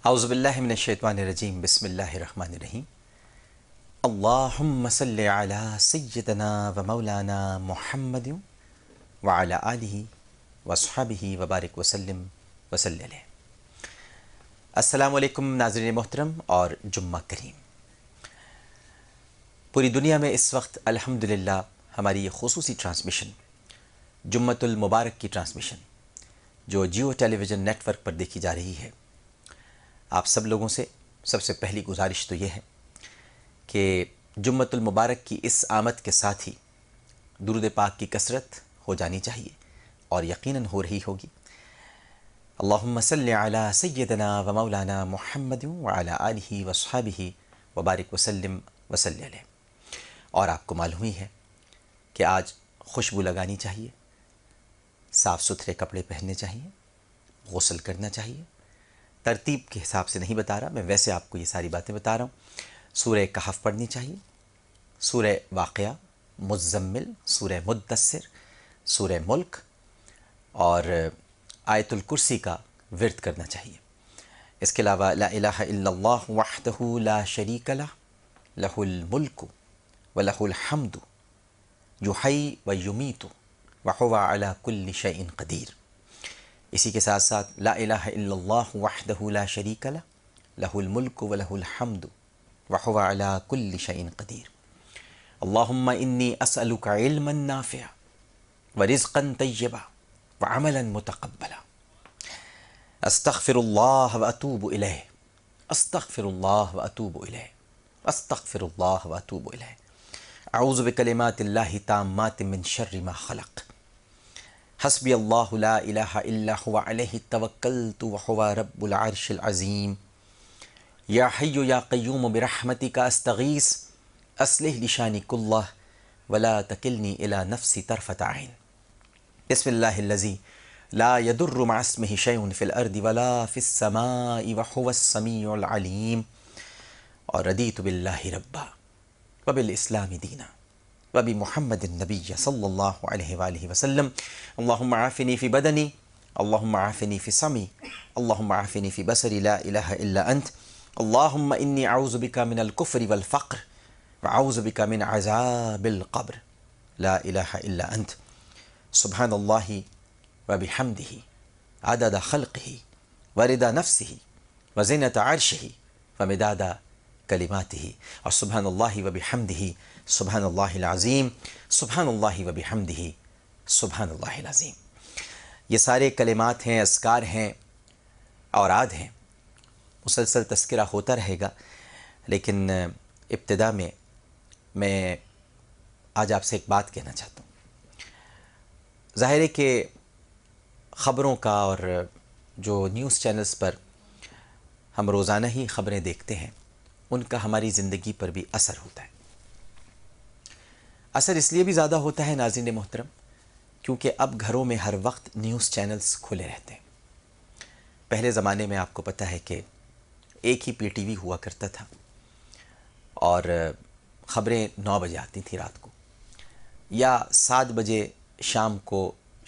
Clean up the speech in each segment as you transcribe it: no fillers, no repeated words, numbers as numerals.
اعوذ باللہ من الشیطان الرجیم بسم اللہ الرحمن الرحیم اللہم صلی علی سیدنا و مولانا محمد وعلی آلہ وصحبہ وبارک وسلم وصلی علیہ۔ السلام علیکم ناظرین محترم اور جمعہ کریم۔ پوری دنیا میں اس وقت الحمدللہ ہماری یہ خصوصی ٹرانسمیشن جمعۃ المبارک کی ٹرانسمیشن جو جیو ٹیلی ویژن نیٹ ورک پر دیکھی جا رہی ہے، آپ سب لوگوں سے سب سے پہلی گزارش تو یہ ہے کہ جمعۃ المبارک کی اس آمد کے ساتھ ہی درود پاک کی کثرت ہو جانی چاہیے، اور یقیناً ہو رہی ہوگی۔ اللہم صلی علی سیدنا و مولانا محمد وعلی آلہ وصحبہ وبارک وسلم وصلی علیہ۔ اور آپ کو معلوم ہی ہے کہ آج خوشبو لگانی چاہیے، صاف ستھرے کپڑے پہننے چاہیے، غسل کرنا چاہیے۔ ترتیب کے حساب سے نہیں بتا رہا میں، ویسے آپ کو یہ ساری باتیں بتا رہا ہوں۔ سورہ کہف پڑھنی چاہیے، سورہ واقعہ، مزمل، سورہ مدثر، سورہ ملک، اور آیت الکرسی کا ورد کرنا چاہیے۔ اس کے علاوہ لا الہ الا اللہ وحدہ لا شریک لہ لہ الملک ولہ الحمد یحیی و یمیت وہو علی کل شیء قدیر۔ اسی کے ساتھ ساتھ لا الہ الا اللہ وحدہ لا شریک لہ لہ الملک ولہ الحمد وہو علی کل شیء قدیر۔ اللہم انی اسألک علما نافعا ورزقا طیبا وعملا متقبلا۔ استغفر اللہ واتوب الیہ، استغفر اللہ واتوب الیہ، استغفر اللہ واتوب الیہ۔ اعوذ بکلمات اللہ التامات من شر ما خلق۔ حسبی اللہ لا الہ الا هو علیہ توکلت وهو رب العرش العظیم۔ یا حی یا قیوم برحمتک استغیث اصلح لی شانی کلہ ولا تکلنی الی نفسی طرفۃ عین۔ بسم اللہ الذی لا یضر مع اسمہ شیء فی الارض ولا فی السماء وهو السمیع العلیم۔ اور رضیت باللہ ربا وبالاسلام دینا وبمحمد النبی صلی اللہ علیہ وآلہ وسلم۔ اللہم عافنی فی بدنی، اللہم عافنی فی سمعی، اللہم عافنی فی بصری، لا الہ الا انت۔ اللہم انی اعوذ بک من الکفر والفقر واعوذ بک من عذاب القبر، لا الہ الا انت۔ سبحان اللہ وبحمدہ عدد خلقہ ورضا نفسہ وزنۃ عرشہ ومداد کلماتہ، اور سبحان اللہ وبحمدہ سبحان اللہ العظیم، سبحان اللہ وبحمدہ سبحان اللہ العظیم۔ یہ سارے کلمات ہیں، اذکار ہیں، اوراد ہیں، مسلسل تذکرہ ہوتا رہے گا۔ لیکن ابتدا میں آج آپ سے ایک بات کہنا چاہتا ہوں۔ ظاہر ہے کہ خبروں کا اور جو نیوز چینلز پر ہم روزانہ ہی خبریں دیکھتے ہیں، ان کا ہماری زندگی پر بھی اثر ہوتا ہے۔ اثر اس لیے بھی زیادہ ہوتا ہے ناظرین محترم کیونکہ اب گھروں میں ہر وقت نیوز چینلز کھلے رہتے ہیں۔ پہلے زمانے میں آپ کو پتہ ہے کہ ایک ہی پی ٹی وی ہوا کرتا تھا، اور خبریں 9 بجے آتی تھیں رات کو، یا 7 بجے شام کو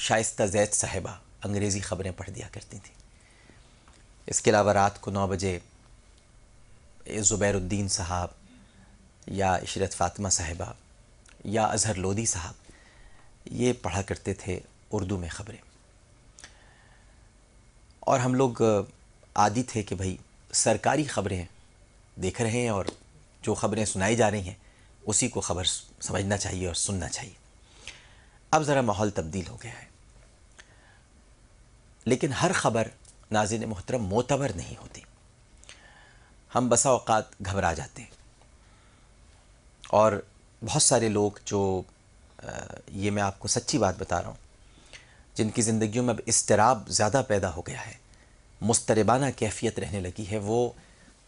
شائستہ زید صاحبہ انگریزی خبریں پڑھ دیا کرتی تھیں۔ اس کے علاوہ رات کو 9 بجے زبیر الدین صاحب یا عشرت فاطمہ صاحبہ یا اظہر لودھی صاحب یہ پڑھا کرتے تھے اردو میں خبریں، اور ہم لوگ عادی تھے کہ بھائی سرکاری خبریں دیکھ رہے ہیں اور جو خبریں سنائی جا رہی ہیں اسی کو خبر سمجھنا چاہیے اور سننا چاہیے۔ اب ذرا ماحول تبدیل ہو گیا ہے، لیکن ہر خبر ناظرین محترم معتبر نہیں ہوتی۔ ہم بسا اوقات گھبرا جاتے ہیں، اور بہت سارے لوگ جو یہ میں آپ کو سچی بات بتا رہا ہوں، جن کی زندگیوں میں اب اضطراب زیادہ پیدا ہو گیا ہے، مضطربانہ کیفیت رہنے لگی ہے، وہ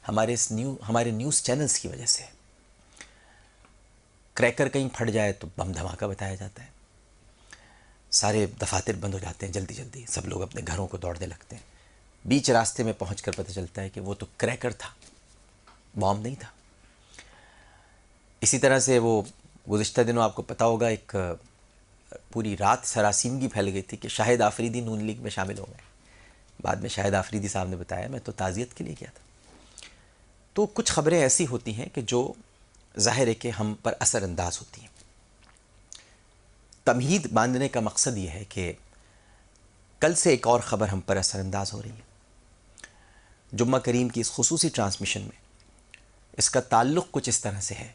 ہمارے نیوز چینلز کی وجہ سے۔ کریکر کہیں پھٹ جائے تو بم دھماکہ بتایا جاتا ہے، سارے دفاتر بند ہو جاتے ہیں، جلدی جلدی سب لوگ اپنے گھروں کو دوڑنے لگتے ہیں۔ بیچ راستے میں پہنچ کر پتہ چلتا ہے کہ وہ تو کریکر تھا، بام نہیں تھا۔ اسی طرح سے وہ گزشتہ دنوں آپ کو پتہ ہوگا ایک پوری رات سراسیمگی پھیل گئی تھی کہ شاہد آفریدی نون لیگ میں شامل ہو گئے۔ بعد میں شاہد آفریدی صاحب نے بتایا، میں تو تعزیت کے لیے گیا تھا۔ تو کچھ خبریں ایسی ہوتی ہیں کہ جو ظاہر ہے کہ ہم پر اثر انداز ہوتی ہیں۔ تمہید باندھنے کا مقصد یہ ہے کہ کل سے ایک اور خبر ہم پر اثر انداز ہو رہی ہے۔ جمعہ کریم کی اس خصوصی ٹرانسمیشن میں اس کا تعلق کچھ اس طرح سے ہے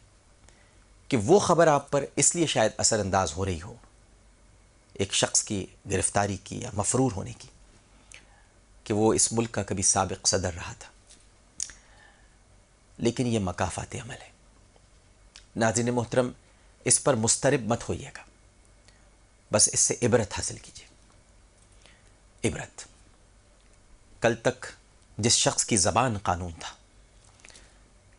کہ وہ خبر آپ پر اس لیے شاید اثر انداز ہو رہی ہو، ایک شخص کی گرفتاری کی یا مفرور ہونے کی، کہ وہ اس ملک کا کبھی سابق صدر رہا تھا، لیکن یہ مکافات عمل ہے۔ ناظرین محترم، اس پر مضطرب مت ہوئیے گا، بس اس سے عبرت حاصل کیجیے۔ عبرت، کل تک جس شخص کی زبان قانون تھا،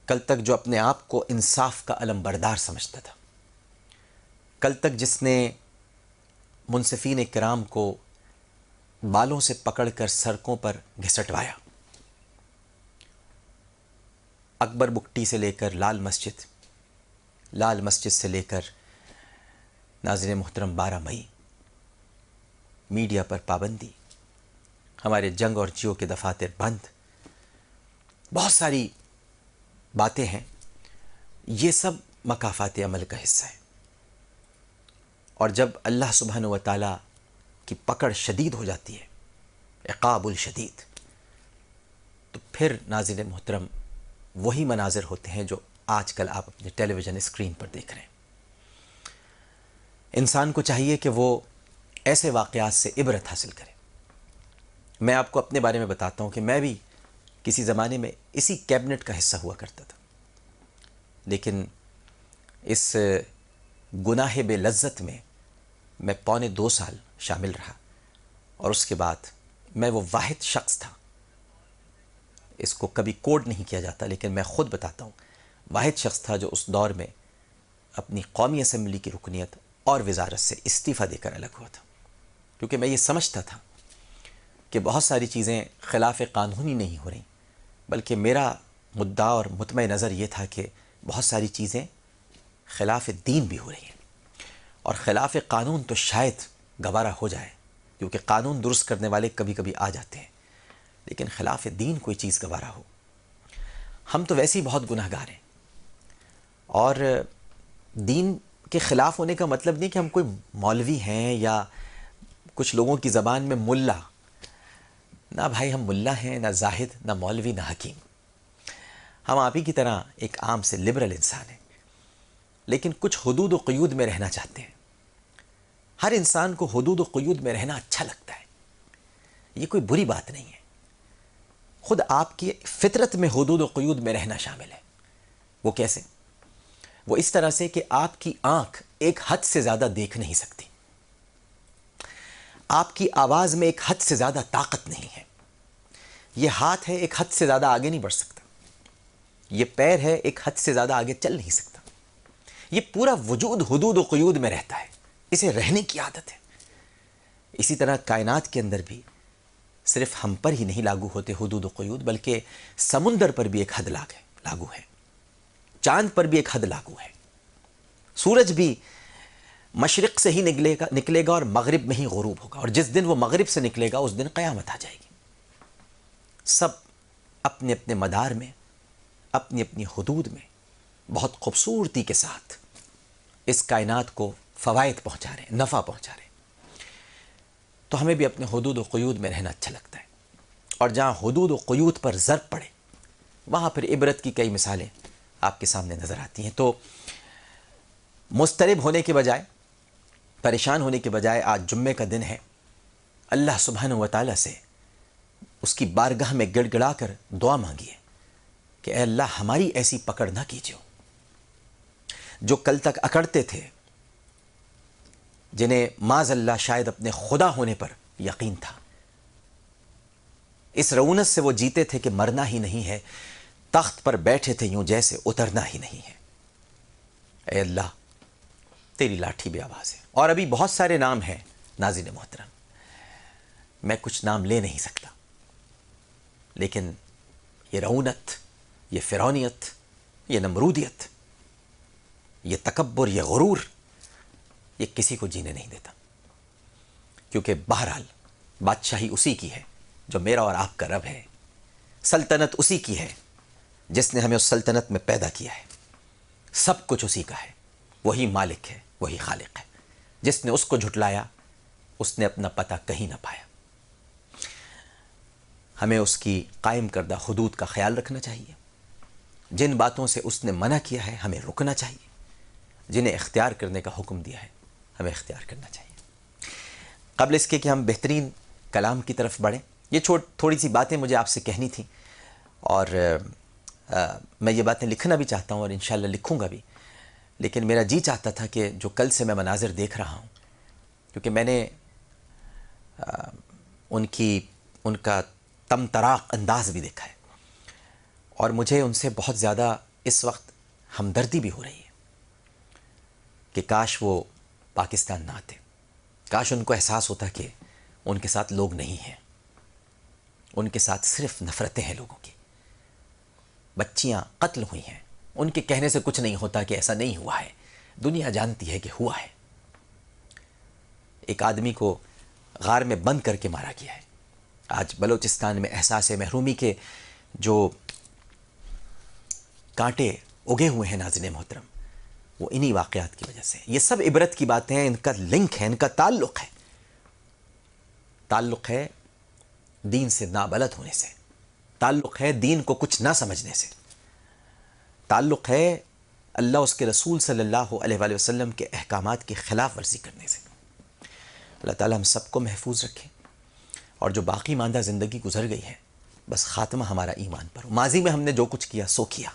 کل تک جو اپنے آپ کو انصاف کا علم بردار سمجھتا تھا، کل تک جس نے منصفین کرام کو بالوں سے پکڑ کر سڑکوں پر گھسٹوایا، اکبر بگٹی سے لے کر لال مسجد سے لے کر ناظرین محترم 12 مئی، میڈیا پر پابندی، ہمارے جنگ اور جیو کے دفاتر بند، بہت ساری باتیں ہیں، یہ سب مکافات عمل کا حصہ ہے۔ اور جب اللہ سبحانہ و تعالیٰ کی پکڑ شدید ہو جاتی ہے، عقاب الشدید، تو پھر ناظرین محترم وہی مناظر ہوتے ہیں جو آج کل آپ اپنے ٹیلی ویژن اسکرین پر دیکھ رہے ہیں۔ انسان کو چاہیے کہ وہ ایسے واقعات سے عبرت حاصل کرے۔ میں آپ کو اپنے بارے میں بتاتا ہوں کہ میں بھی کسی زمانے میں اسی کیبنٹ کا حصہ ہوا کرتا تھا، لیکن اس گناہ بے لذت میں 1.25 سال شامل رہا، اور اس کے بعد میں وہ واحد شخص تھا، اس کو کبھی کوڈ نہیں کیا جاتا لیکن میں خود بتاتا ہوں، واحد شخص تھا جو اس دور میں اپنی قومی اسمبلی کی رکنیت اور وزارت سے استعفیٰ دے کر الگ ہوا تھا، کیونکہ میں یہ سمجھتا تھا کہ بہت ساری چیزیں خلاف قانونی نہیں ہو رہی، بلکہ میرا مدعا اور مطمع نظر یہ تھا کہ بہت ساری چیزیں خلاف دین بھی ہو رہی ہیں، اور خلاف قانون تو شاید گوارا ہو جائے، کیونکہ قانون درست کرنے والے کبھی کبھی آ جاتے ہیں، لیکن خلاف دین کوئی چیز گوارا ہو، ہم تو ویسے ہی بہت گناہ گار ہیں۔ اور دین کے خلاف ہونے کا مطلب نہیں کہ ہم کوئی مولوی ہیں یا کچھ لوگوں کی زبان میں ملا، نہ بھائی، ہم ملا ہیں، نہ زاہد، نہ مولوی، نہ حکیم، ہم آپ ہی کی طرح ایک عام سے لبرل انسان ہیں، لیکن کچھ حدود و قیود میں رہنا چاہتے ہیں۔ ہر انسان کو حدود و قیود میں رہنا اچھا لگتا ہے، یہ کوئی بری بات نہیں ہے، خود آپ کی فطرت میں حدود و قیود میں رہنا شامل ہے۔ وہ کیسے؟ وہ اس طرح سے کہ آپ کی آنکھ ایک حد سے زیادہ دیکھ نہیں سکتی، آپ کی آواز میں ایک حد سے زیادہ طاقت نہیں ہے، یہ ہاتھ ہے ایک حد سے زیادہ آگے نہیں بڑھ سکتا، یہ پیر ہے ایک حد سے زیادہ آگے چل نہیں سکتا، یہ پورا وجود حدود و قیود میں رہتا ہے، اسے رہنے کی عادت ہے۔ اسی طرح کائنات کے اندر بھی صرف ہم پر ہی نہیں لاگو ہوتے حدود و قیود، بلکہ سمندر پر بھی ایک حد لاگو ہے، چاند پر بھی ایک حد لاگو ہے، سورج بھی مشرق سے ہی نکلے گا اور مغرب میں ہی غروب ہوگا، اور جس دن وہ مغرب سے نکلے گا اس دن قیامت آ جائے گی۔ سب اپنے اپنے مدار میں، اپنی اپنی حدود میں بہت خوبصورتی کے ساتھ اس کائنات کو فوائد پہنچا رہے ہیں، نفع پہنچا رہے ہیں۔ تو ہمیں بھی اپنے حدود و قیود میں رہنا اچھا لگتا ہے، اور جہاں حدود و قیود پر ضرب پڑے وہاں پھر عبرت کی کئی مثالیں آپ کے سامنے نظر آتی ہیں۔ تو مضطرب ہونے کے بجائے، پریشان ہونے کے بجائے، آج جمعے کا دن ہے، اللہ سبحانہ و تعالیٰ سے اس کی بارگاہ میں گڑ گڑا کر دعا مانگیے کہ اے اللہ ہماری ایسی پکڑ نہ کیجیے، جو کل تک اکڑتے تھے، جنہیں معاذ اللہ شاید اپنے خدا ہونے پر یقین تھا، اس رعونت سے وہ جیتے تھے کہ مرنا ہی نہیں ہے، تخت پر بیٹھے تھے یوں جیسے اترنا ہی نہیں ہے۔ اے اللہ تیری لاٹھی بے آواز ہے، اور ابھی بہت سارے نام ہیں ناظرین محترم، میں کچھ نام لے نہیں سکتا، لیکن یہ رعونت، یہ فرعونیت، یہ نمرودیت، یہ تکبر، یہ غرور، یہ کسی کو جینے نہیں دیتا، کیونکہ بہرحال بادشاہی اسی کی ہے جو میرا اور آپ کا رب ہے. سلطنت اسی کی ہے جس نے ہمیں اس سلطنت میں پیدا کیا ہے. سب کچھ اسی کا ہے. وہی مالک ہے, وہی خالق ہے. جس نے اس کو جھٹلایا اس نے اپنا پتہ کہیں نہ پایا. ہمیں اس کی قائم کردہ حدود کا خیال رکھنا چاہیے. جن باتوں سے اس نے منع کیا ہے ہمیں رکنا چاہیے. جنہیں اختیار کرنے کا حکم دیا ہے ہمیں اختیار کرنا چاہیے. قبل اس کے کہ ہم بہترین کلام کی طرف بڑھیں, یہ تھوڑی سی باتیں مجھے آپ سے کہنی تھیں, اور میں یہ باتیں لکھنا بھی چاہتا ہوں اور انشاءاللہ لکھوں گا بھی. لیکن میرا جی چاہتا تھا کہ جو کل سے میں مناظر دیکھ رہا ہوں, کیونکہ میں نے ان کا تم طراق انداز بھی دیکھا ہے, اور مجھے ان سے بہت زیادہ اس وقت ہمدردی بھی ہو رہی ہے کہ کاش وہ پاکستان نہ آتے. کاش ان کو احساس ہوتا کہ ان کے ساتھ لوگ نہیں ہیں, ان کے ساتھ صرف نفرتیں ہیں لوگوں کی. بچیاں قتل ہوئی ہیں, ان کے کہنے سے کچھ نہیں ہوتا کہ ایسا نہیں ہوا ہے. دنیا جانتی ہے کہ ہوا ہے. ایک آدمی کو غار میں بند کر کے مارا گیا ہے. آج بلوچستان میں احساس محرومی کے جو کانٹے اگے ہوئے ہیں ناظرین محترم, وہ انہی واقعات کی وجہ سے. یہ سب عبرت کی باتیں ہیں, ان کا لنک ہے, ان کا تعلق ہے. تعلق ہے دین سے نابلد ہونے سے, تعلق ہے دین کو کچھ نہ سمجھنے سے, تعلق ہے اللہ اس کے رسول صلی اللہ علیہ وآلہ وسلم کے احکامات کی خلاف ورزی کرنے سے. اللہ تعالی ہم سب کو محفوظ رکھے, اور جو باقی ماندہ زندگی گزر گئی ہے بس خاتمہ ہمارا ایمان پر ہو. ماضی میں ہم نے جو کچھ کیا سو کیا,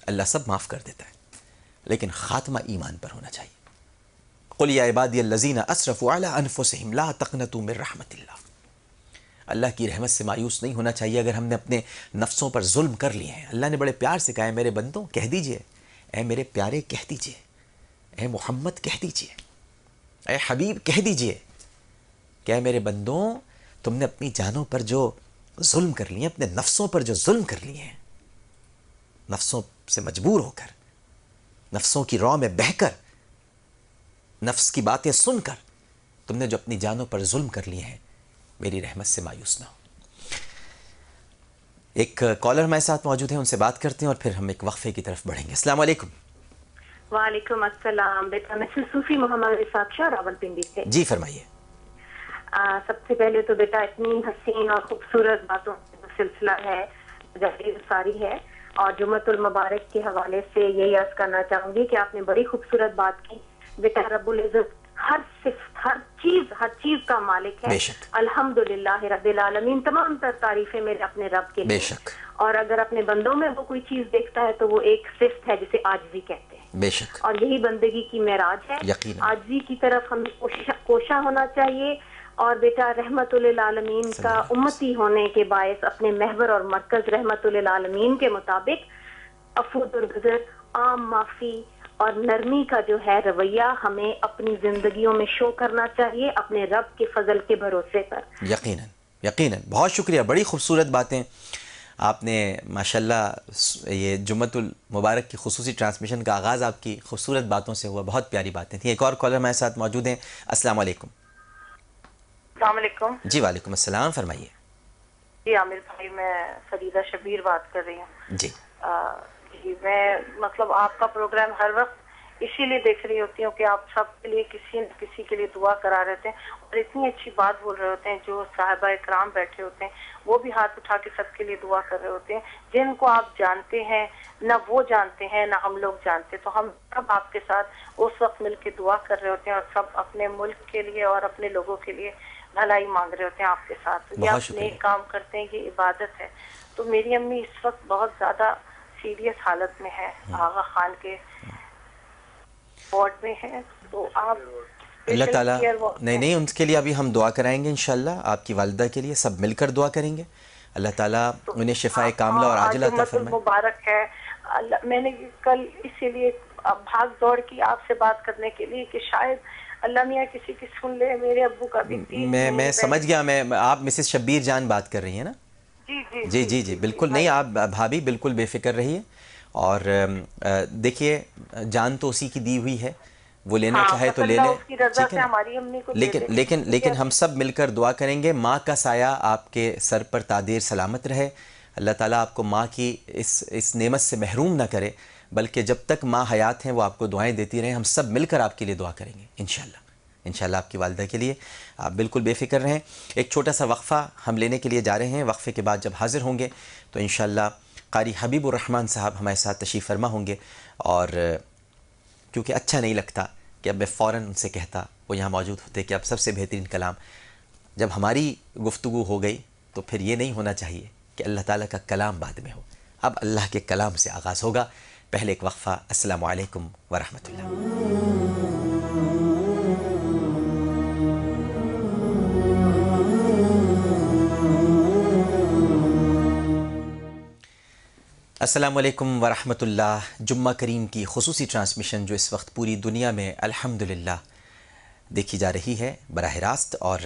اللہ سب معاف کر دیتا ہے, لیکن خاتمہ ایمان پر ہونا چاہیے. قل یا عبادی الذین اسرفوا علی انفسہم لا تقنطوا من رحمت اللہ. اللہ کی رحمت سے مایوس نہیں ہونا چاہیے اگر ہم نے اپنے نفسوں پر ظلم کر لیے ہیں. اللہ نے بڑے پیار سے کہا ہے, میرے بندوں کہہ دیجئے, اے میرے پیارے کہہ دیجئے, اے محمد کہہ دیجئے, اے حبیب کہہ دیجئے کہ اے میرے بندوں تم نے اپنی جانوں پر جو ظلم کر لیے, اپنے نفسوں پر جو ظلم کر لیے ہیں, نفسوں سے مجبور ہو کر, نفسوں کی راہ میں بہہ کر, نفس کی باتیں سن کر تم نے جو اپنی جانوں پر ظلم کر لیے ہیں, میری رحمت سے مایوس نہ ہو. ایک کالر ہمارے ساتھ موجود ہیں, ان سے بات کرتے ہیں اور پھر ہم ایک وقفے کی طرف بڑھیں گے. السلام علیکم. وعلیکم السلام. بیٹا میں صوفی محمد رفاق شاہ راولپنڈی سے. جی فرمائیے. سب سے پہلے تو بیٹا اتنی حسین اور خوبصورت باتوں کا سلسلہ ہے, جاوید ساری ہے, اور جمعۃ المبارک کے حوالے سے یہی عرض کرنا چاہوں گی کہ آپ نے بڑی خوبصورت بات کی. بیٹا رب العزت ہر صفت, ہر چیز کا مالک ہے. الحمدللہ رب العالمین, تمام تر تعریفیں میرے اپنے رب کے لیے. اور اگر اپنے بندوں میں وہ کوئی چیز دیکھتا ہے تو وہ ایک صفت ہے جسے عاجزی کہتے ہیں. بے شک. اور یہی بندگی کی معراج ہے. عاجزی کی طرف ہمیں کوشاں ہونا چاہیے. اور بیٹا رحمت للعالمین کا امتی ہونے کے باعث اپنے محور اور مرکز رحمت للعالمین کے مطابق عفو درگزر, عام معافی اور نرمی کا جو ہے رویہ ہمیں اپنی زندگیوں میں شو کرنا چاہیے اپنے رب کے فضل کے بھروسے پر. یقیناً یقیناً. بہت شکریہ, بڑی خوبصورت باتیں آپ نے ماشاءاللہ. یہ جمعۃ المبارک کی خصوصی ٹرانسمیشن کا آغاز آپ کی خوبصورت باتوں سے ہوا, بہت پیاری باتیں تھیں. ایک اور کالر ہمارے ساتھ موجود ہیں. السلام علیکم. السلام علیکم. جی وعلیکم السلام, فرمائیے. جی عامر بھائی, میں فریدہ شبیر بات کر رہی ہوں. جی جی میں مطلب آپ کا پروگرام ہر وقت اسی لیے دیکھ رہی ہوتی ہوں کہ آپ سب کے لیے کسی نہ کسی کے لیے دعا کرا رہے ہیں, اور اتنی اچھی بات بول رہے ہوتے ہیں. جو صحابہ اکرام بیٹھے ہوتے ہیں وہ بھی ہاتھ اٹھا کے سب کے لیے دعا کر رہے ہوتے ہیں, جن کو آپ جانتے ہیں نہ وہ جانتے ہیں نہ ہم لوگ جانتے. تو ہم سب آپ کے ساتھ اس وقت مل کے دعا کر رہے ہوتے ہیں, اور سب اپنے ملک کے لیے اور اپنے لوگوں کے لیے بھلائی مانگ رہے ہوتے ہیں آپ کے ساتھ. یہ آپ نیک کام کرتے ہیں, یہ عبادت ہے. تو میری امی اس وقت بہت زیادہ سیریس حالت میں ہے, آغا خان کے وارڈ میں ہے. تو آپ اللہ تعالیٰ نہیں ان کے لیے ابھی ہم دعا کرائیں گے انشاءاللہ. آپ کی والدہ کے لیے سب مل کر دعا کریں گے. اللہ تعالیٰ انہیں شفاء کاملہ اور عاجلہ عطا فرمائے. مبارک ہے. میں نے کل اسی لیے بھاگ دوڑ کی آپ سے بات کرنے کے لیے کہ شاید اللہ میاں کسی کی سن لے. میرے ابو کا بھی میں سمجھ گیا. آپ مسز شبیر جان بات کر رہی ہیں نا؟ جی جی جی بالکل. نہیں آپ بھابھی بالکل بے فکر رہیے. اور دیکھیے جان تو اسی کی دی ہوئی ہے وہ لینا ہاں، چاہے تو لے مسئلہ لے، اس کی رضا ٹھیک سے ہے نا؟ ہماری امی کو دے لیکن دے، لیکن ٹھیک لیکن ہے؟ ہم سب مل کر دعا کریں گے ماں کا سایہ آپ کے سر پر تادیر سلامت رہے، اللہ تعالیٰ آپ کو ماں کی اس نعمت سے محروم نہ کرے، بلکہ جب تک ماں حیات ہیں وہ آپ کو دعائیں دیتی رہیں. ہم سب مل کر آپ کے لیے دعا کریں گے انشاءاللہ. انشاءاللہ آپ کی والدہ کے لیے آپ بالکل بے فکر رہیں. ایک چھوٹا سا وقفہ ہم لینے کے لیے جا رہے ہیں. وقفے کے بعد جب حاضر ہوں گے تو انشاءاللہ قاری حبیب الرحمن صاحب ہمارے ساتھ تشریف فرما ہوں گے. اور کیونکہ اچھا نہیں لگتا کہ اب میں فوراً ان سے کہتا، وہ یہاں موجود ہوتے کہ اب سب سے بہترین کلام جب ہماری گفتگو ہو گئی تو پھر یہ نہیں ہونا چاہیے کہ اللہ تعالیٰ کا کلام بعد میں ہو. اب اللہ کے کلام سے آغاز ہوگا. پہلے ایک وقفہ. السلام علیکم ورحمۃ اللہ. السلام علیکم ورحمۃ اللہ. جمعہ کریم کی خصوصی ٹرانسمیشن جو اس وقت پوری دنیا میں الحمدللہ دیکھی جا رہی ہے براہ راست، اور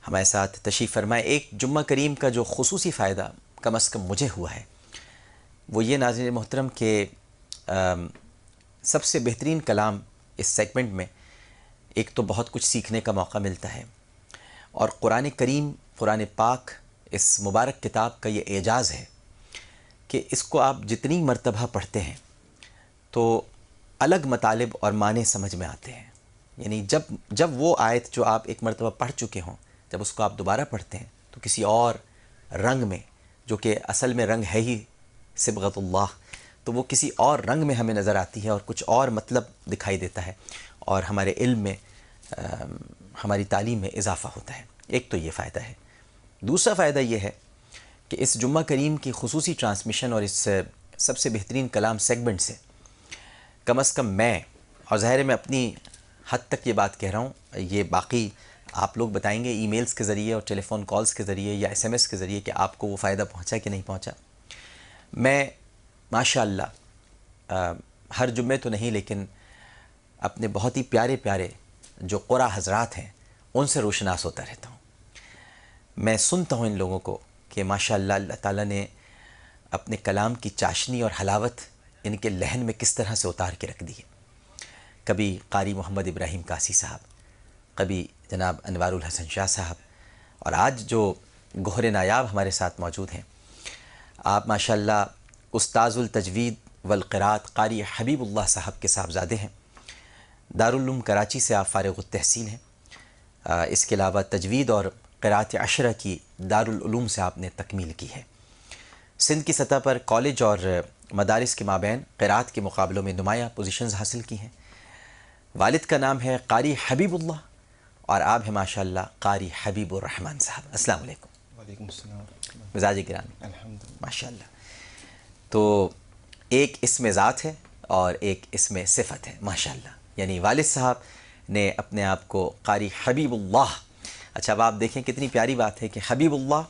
ہمارے ساتھ تشریف فرمائے. ایک جمعہ کریم کا جو خصوصی فائدہ کم از کم مجھے ہوا ہے وہ یہ ناظرین محترم کہ سب سے بہترین کلام اس سیگمنٹ میں ایک تو بہت کچھ سیکھنے کا موقع ملتا ہے، اور قرآن کریم، قرآن پاک اس مبارک کتاب کا یہ اعجاز ہے کہ اس کو آپ جتنی مرتبہ پڑھتے ہیں تو الگ مطالب اور معنی سمجھ میں آتے ہیں. یعنی جب وہ آیت جو آپ ایک مرتبہ پڑھ چکے ہوں، جب اس کو آپ دوبارہ پڑھتے ہیں تو کسی اور رنگ میں، جو کہ اصل میں رنگ ہے ہی صبغت اللہ، تو وہ کسی اور رنگ میں ہمیں نظر آتی ہے اور کچھ اور مطلب دکھائی دیتا ہے، اور ہمارے علم میں، ہماری تعلیم میں اضافہ ہوتا ہے. ایک تو یہ فائدہ ہے. دوسرا فائدہ یہ ہے کہ اس جمعہ کریم کی خصوصی ٹرانسمیشن اور اس سب سے بہترین کلام سیگمنٹ سے کم از کم میں، اور ظاہر ہے میں اپنی حد تک یہ بات کہہ رہا ہوں، یہ باقی آپ لوگ بتائیں گے ای میلز کے ذریعے اور ٹیلی فون کالز کے ذریعے یا ایس ایم ایس کے ذریعے کہ آپ کو وہ فائدہ پہنچا کہ نہیں پہنچا. میں ماشاء اللہ ہر جمعے تو نہیں لیکن اپنے بہت ہی پیارے پیارے جو قرآ حضرات ہیں ان سے روشناس ہوتا رہتا ہوں. میں سنتا ہوں ان لوگوں کو کہ ماشاء اللہ اللہ تعالیٰ نے اپنے کلام کی چاشنی اور حلاوت ان کے لہن میں کس طرح سے اتار کے رکھ دی ہے. کبھی قاری محمد ابراہیم قاسی صاحب، کبھی جناب انوار الحسن شاہ صاحب، اور آج جو گوہر نایاب ہمارے ساتھ موجود ہیں، آپ ماشاء اللہ استاذ التجوید والقراءت قاری حبیب اللہ صاحب کے صاحبزادے ہیں. دارالعلوم کراچی سے آپ فارغ التحصیل ہیں. اس کے علاوہ تجوید اور قراءت عشرہ کی دارالعلوم سے آپ نے تکمیل کی ہے. سندھ کی سطح پر کالج اور مدارس کے مابین قراءت کے مقابلوں میں نمایاں پوزیشنز حاصل کی ہیں. والد کا نام ہے قاری حبیب اللہ اور آپ ہیں ماشاء اللہ قاری حبیب الرحمن صاحب. السلام علیکم. وعلیکم السلام. مزاج گرامی. الحمدللہ. ماشاء اللہ. تو ایک اسم ذات ہے اور ایک اسم صفت ہے ماشاء اللہ. یعنی والد صاحب نے اپنے آپ کو قاری حبیب اللہ. اچھا اب آپ دیکھیں کتنی پیاری بات ہے کہ حبیب اللہ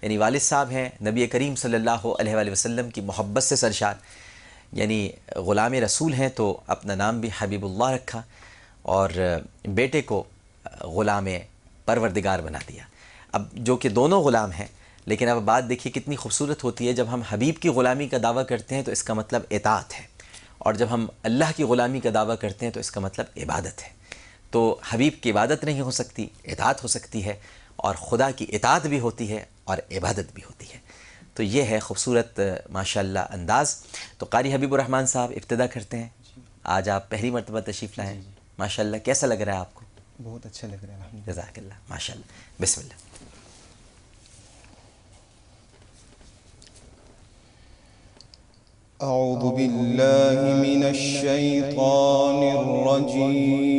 یعنی والد صاحب ہیں نبی کریم صلی اللہ علیہ وآلہ وسلم کی محبت سے سرشار، یعنی غلام رسول ہیں تو اپنا نام بھی حبیب اللہ رکھا، اور بیٹے کو غلام پروردگار بنا دیا. اب جو کہ دونوں غلام ہیں، لیکن اب بات دیکھیے کتنی خوبصورت ہوتی ہے. جب ہم حبیب کی غلامی کا دعویٰ کرتے ہیں تو اس کا مطلب اطاعت ہے، اور جب ہم اللہ کی غلامی کا دعویٰ کرتے ہیں تو اس کا مطلب عبادت ہے. تو حبیب کی عبادت نہیں ہو سکتی، اطاعت ہو سکتی ہے، اور خدا کی اطاعت بھی ہوتی ہے اور عبادت بھی ہوتی ہے. تو یہ ہے خوبصورت ماشاءاللہ انداز. تو قاری حبیب الرحمن صاحب ابتدا کرتے ہیں. آج آپ پہلی مرتبہ تشریف لائیں. ماشاءاللہ کیسا لگ رہا ہے آپ کو؟ بہت اچھا لگ رہا ہے الحمدللہ. جزاک اللہ. ماشاءاللہ. بسم اللہ. اعوذ باللہ من الشیطان الرجیم.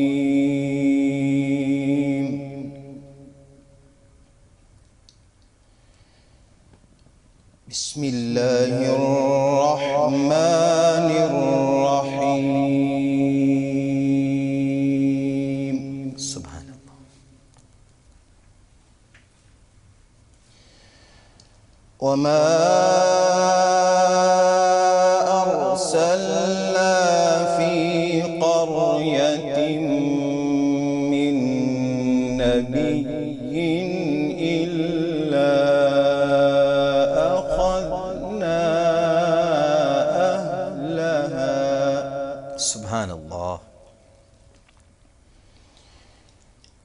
بسم اللہ الرحمن الرحیم. سبحان اللہ. وما أرسلنا في قرية من نبي إلا أخذنا أهلها. سبحان اللہ.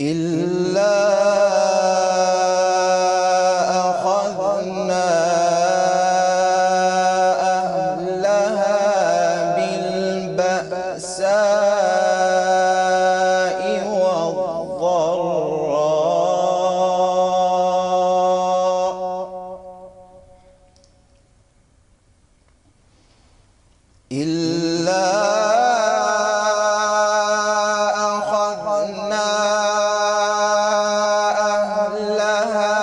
إلا أخذنا أهلها بالبأساء والضراء إلا أخذنا أهلها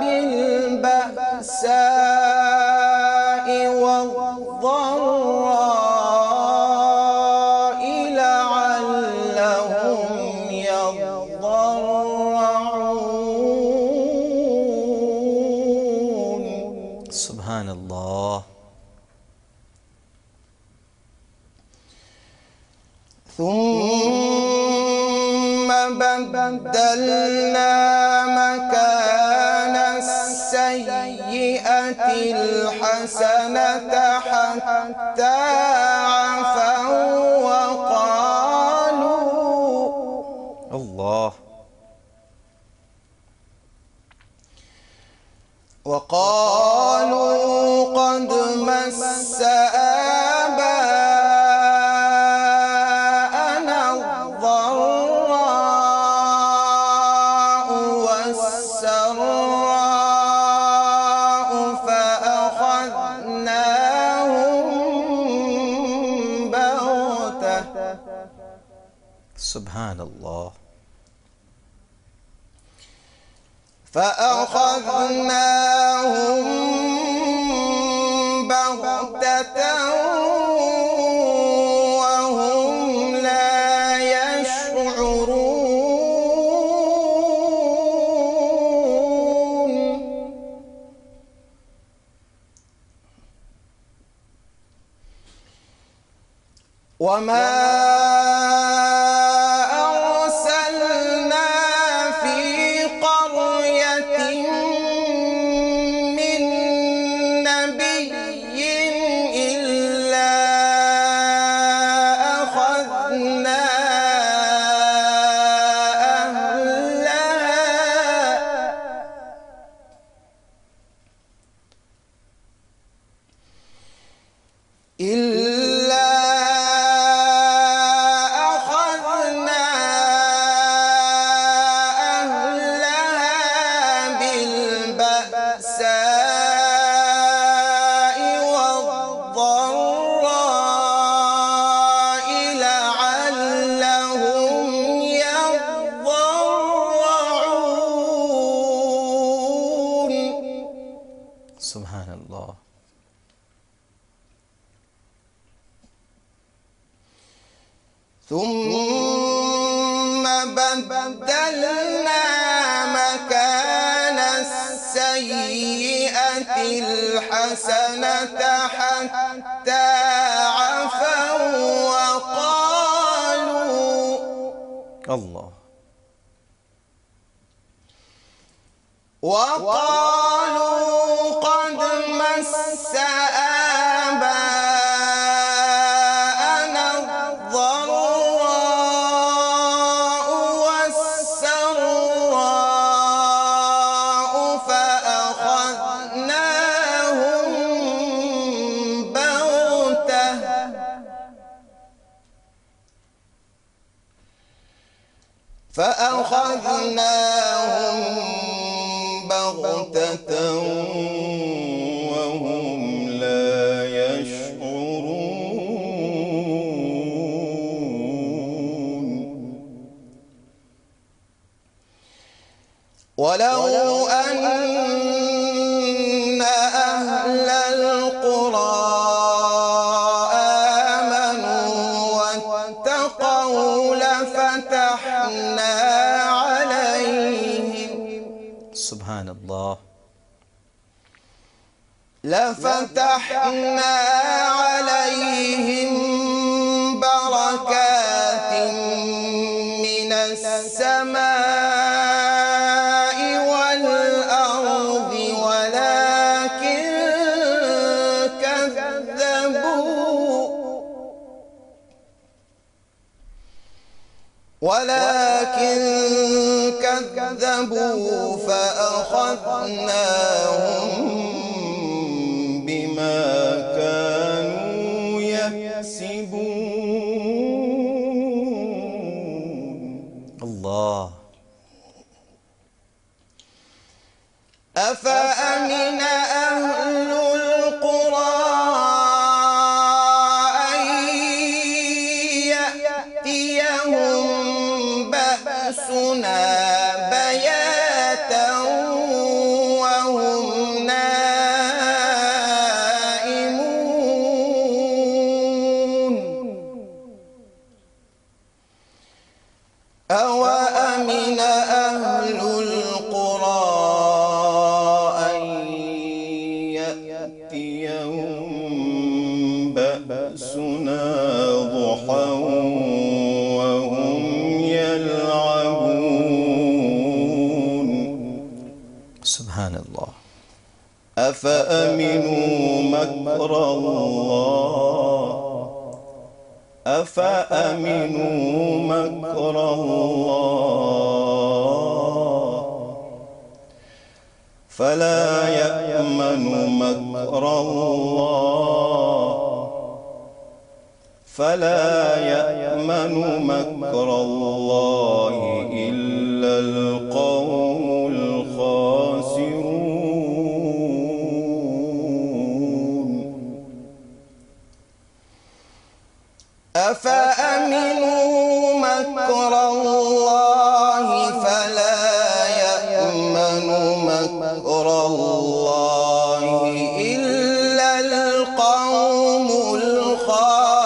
بالبأساء والضراء لعلهم يضرعون. سبحان اللہ. ثم بدلنا مكان السيئة الحسنة حتى عفوا اللہ. وقالوا قد مس آباءنا الضراء والسراء فأخذناهم بغتة. سبحان اللہ. فأخذناهم بغتة وهم لا يشعرون. وما أرسلنا في قرية من نبي إلا أخذنا أهلها بالبأساء والضراء لعلهم يضرعون. سبحان اللہ. ثم بدلنا مكان السيئة الحسنة حتى عفوا اللہ. وقالوا قد مس آباءنا الضراء والسراء فأخذناهم بغتة وهم لا يشعرون. ولو أن أهل القرى آمنوا واتقوا لفتحنا عليهم سبحان اللہ. بركات من السماء والأرض ولكن ولكن كذبوا فأخذناهم بما كانوا يكسبون. اللہ. أفأمن أهل القرى أن يأتيهم بأسنا بياتا وهم نائمون. أوأمن أهل القرى أن يأتيهم بأسنا ضحى وهم يلعبون. سبحان اللہ. أفأمنوا مكر الله أفأمنوا مكر الله فلا يأمن مكر الله إلا القوم الخاسرون. أفأمنوا مكر الله فلا يأمن مكر الله إلا القوم الخاسرون.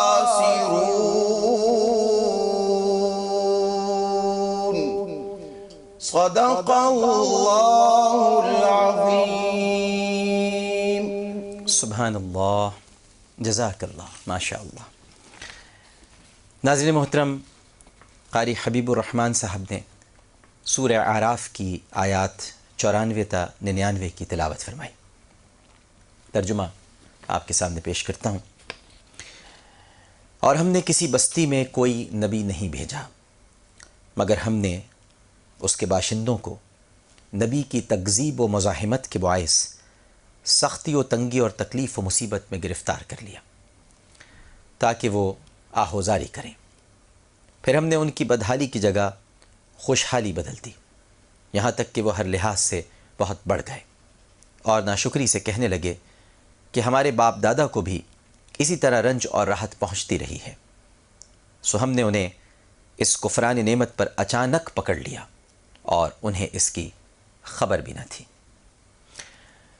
صدق الله العظيم. سبحان اللہ. جزاک اللہ. ماشاء اللہ. ناظرین محترم، قاری حبیب الرحمن صاحب نے سورہ اعراف کی آیات 94 تا 99 کی تلاوت فرمائی. ترجمہ آپ کے سامنے پیش کرتا ہوں. اور ہم نے کسی بستی میں کوئی نبی نہیں بھیجا مگر ہم نے اس کے باشندوں کو نبی کی تکذیب و مزاحمت کے باعث سختی و تنگی اور تکلیف و مصیبت میں گرفتار کر لیا تاکہ وہ آہوزاری کریں. پھر ہم نے ان کی بدحالی کی جگہ خوشحالی بدل دی، یہاں تک کہ وہ ہر لحاظ سے بہت بڑھ گئے اور ناشکری سے کہنے لگے کہ ہمارے باپ دادا کو بھی اسی طرح رنج اور راحت پہنچتی رہی ہے. سو ہم نے انہیں اس کفران نعمت پر اچانک پکڑ لیا اور انہیں اس کی خبر بھی نہ تھی.